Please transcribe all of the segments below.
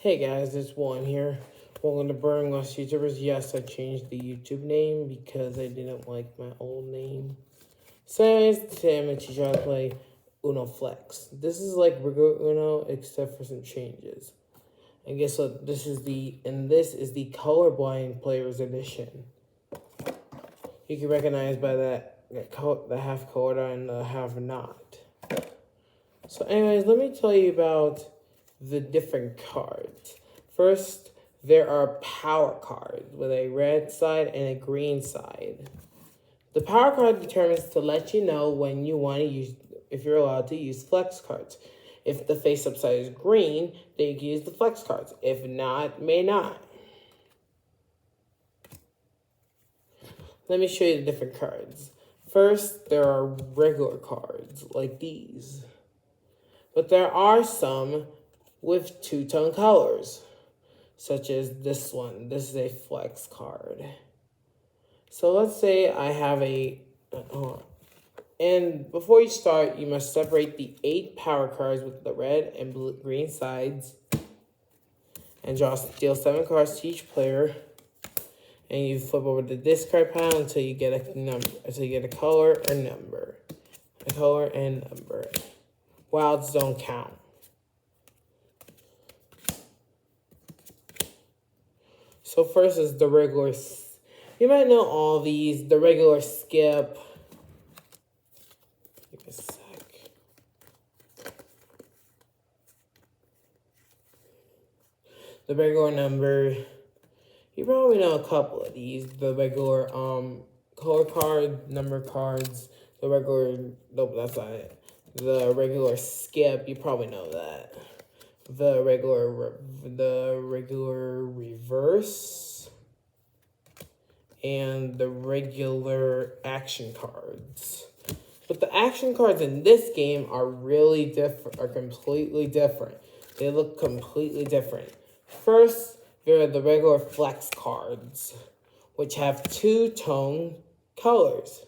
Hey guys, it's Juan here. Welcome to Burning Lost YouTubers. Yes, I changed the YouTube name because I didn't like my old name. So anyways, today I'm going to teach you how to play Uno Flex. This is like regular Uno except for some changes. And guess what? This is the colorblind players edition. You can recognize by the half colored and the half not. So anyways, let me tell you about the different cards. First, there are power cards with a red side and a green side. The power card determines to let you know when you want to use, if you're allowed to use flex cards. If the face-up side is green, then you can use the flex cards. If not, may not. Let me show you the different cards. First, there are regular cards, like these. But there are some with two-tone colors, such as this one. This is a flex card. So let's say I have and before you start, you must separate the 8 power cards with the red and green sides, and deal 7 cards to each player. And you flip over the discard pile until you get a number, until you get a color or number, a color and number. Wilds don't count. So first is the regular. You might know all these. The regular skip. Give me a sec. The regular number. You probably know a couple of these. The regular color card, number cards. The regular. Nope, that's not it. The regular skip. You probably know that. The regular reverse, and the regular action cards. But the action cards in this game are really different, are completely different. They look completely different. First, there are the regular flex cards, which have two-tone colors.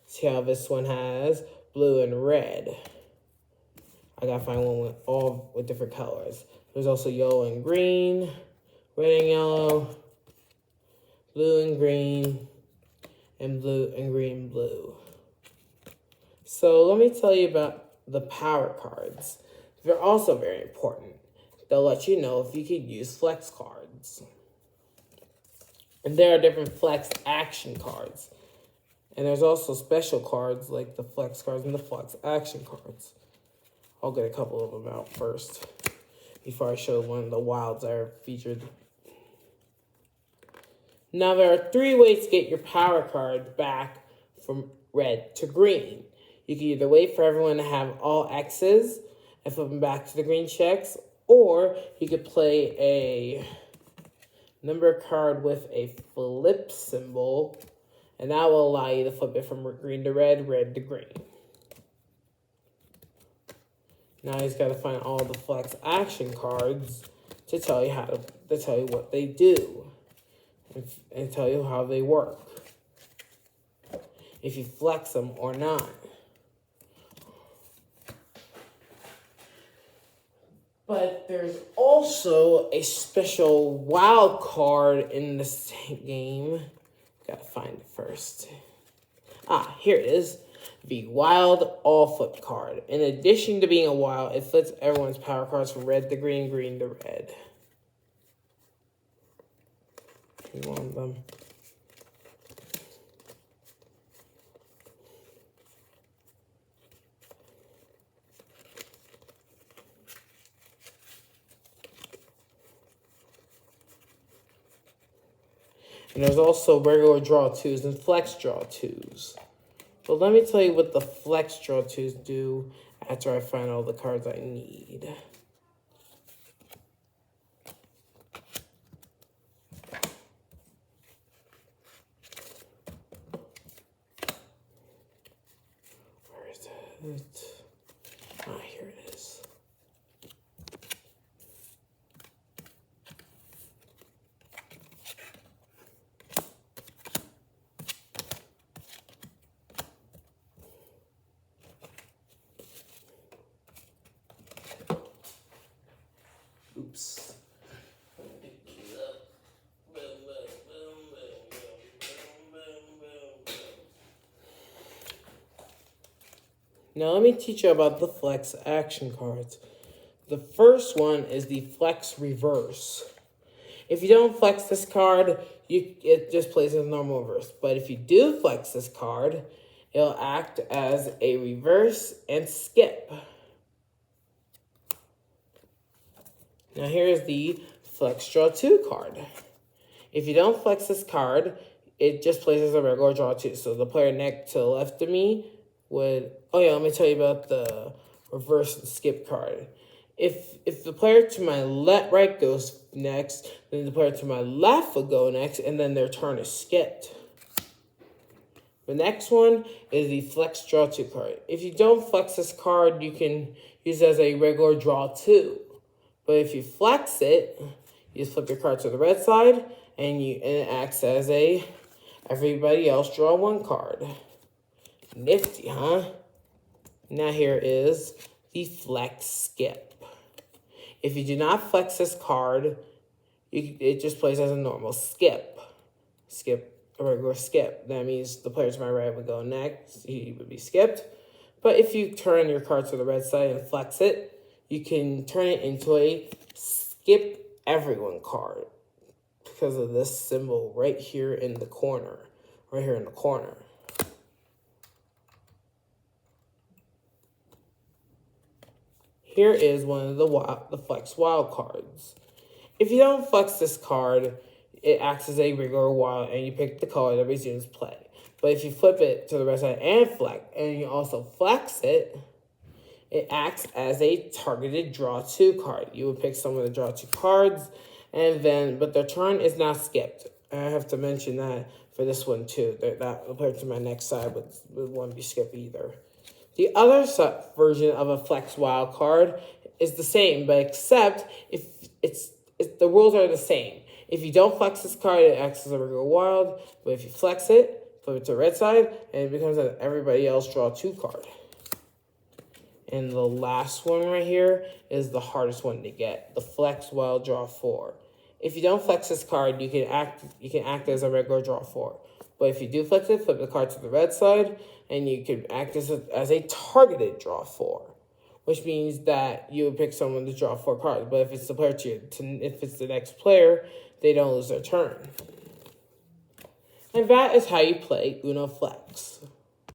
See how this one has blue and red. I gotta find one with different colors. There's also yellow and green, red and yellow, blue and green, and blue and green blue. So let me tell you about the power cards. They're also very important. They'll let you know if you can use flex cards. And there are different flex action cards. And there's also special cards like the flex cards and the flex action cards. I'll get a couple of them out first before I show one of the wilds that are featured. Now there are 3 ways to get your power card back from red to green. You can either wait for everyone to have all X's and flip them back to the green checks, or you could play a number card with a flip symbol, and that will allow you to flip it from green to red, red to green. Now he's got to find all the flex action cards to tell you what they do and tell you how they work. If you flex them or not. But there's also a special wild card in this game. Gotta find it first. Here it is. The wild all flip card. In addition to being a wild, it flips everyone's power cards from red to green, green to red. One of them. And there's also regular draw 2s and flex draw 2s. But let me tell you what the flex draw 2s do after I find all the cards I need. Where is it? Here it is. Oops. Now let me teach you about the flex action cards. The first one is the flex reverse. If you don't flex this card, it just plays as a normal reverse. But if you do flex this card, it'll act as a reverse and skip. Now here's the flex draw 2 card. If you don't flex this card, it just plays as a regular draw 2. So the player next to the left of me would... Oh yeah, let me tell you about the reverse and skip card. If the player to my right goes next, then the player to my left will go next, and then their turn is skipped. The next one is the flex draw 2 card. If you don't flex this card, you can use it as a regular draw 2. But if you flex it, you just flip your card to the red side, and it acts as a everybody else draw 1 card. Nifty, huh? Now here is the flex skip. If you do not flex this card, it just plays as a normal skip. A regular skip. That means the player to my right would go next. He would be skipped. But if you turn your card to the red side and flex it, you can turn it into a skip everyone card because of this symbol right here in the corner. Right here in the corner. Here is one of the flex wild cards. If you don't flex this card, it acts as a regular wild, and you pick the color that resumes play. But if you flip it to the right side and you also flex it, it acts as a targeted draw 2 card. You would pick someone to draw 2 cards, but their turn is not skipped. And I have to mention that for this one too. That the player to my next side would want to be skipped either. The other version of a flex wild card is the same, but except if the rules are the same. If you don't flex this card, it acts as a regular wild. But if you flex it, flip it to the red side, and it becomes an everybody else draw 2 card. And the last one right here is the hardest one to get, the flex wild draw 4. If you don't flex this card, you can act as a regular draw 4. But if you do flex it, flip the card to the red side, and you can act as a targeted draw 4, which means that you would pick someone to draw 4 cards. But if it's the player if it's the next player, they don't lose their turn. And that is how you play Uno Flex.